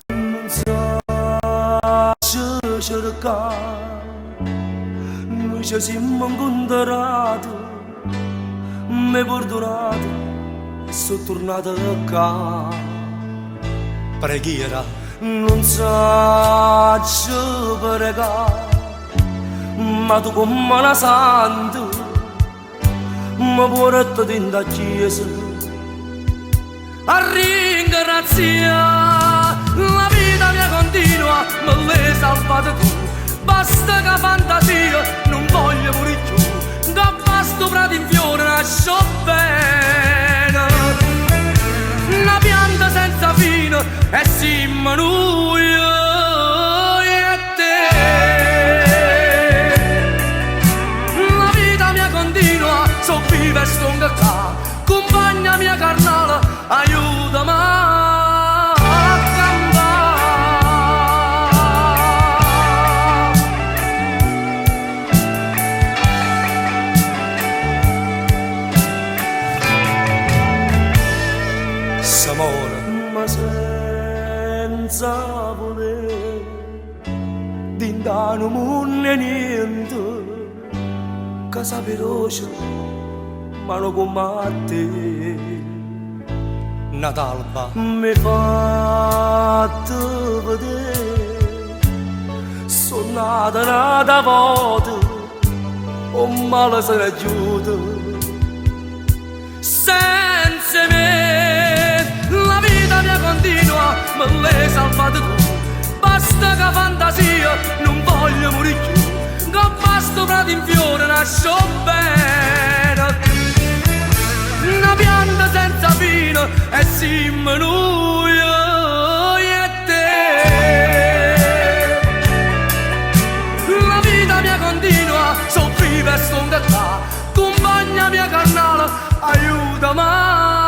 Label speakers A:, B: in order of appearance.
A: non sa cercare, noi ci siamo incontrati, mi perdonato e sono tornato qua. Preghiera non sa pregare, ma tu come una santa mi porta dentro la chiesa a ringraziare. La vita mia continua, me l'hai salvata tu, basta che fantasia, non voglio morire più, da basto prato in fiore nasce bene, una pianta senza fine e siamo noi e te. La vita mia continua, so viva e sto qua, compagna mia carnale, aiutami a cantare. S'amore ma senza volere, dintano mondo e niente, che sa veloce ma non come te. Natalba mi fatta vedere, sono nata volta, o male se ne aiuta. Senza me la vita mia continua, me l'hai salvata tu, basta che fantasia, non voglio morire più, che basta prato in fiore nasce bene, una pianta senza fine e siamo noi e te. La vita mia continua, so viva e sto qua, compagna mia carnale, aiutami.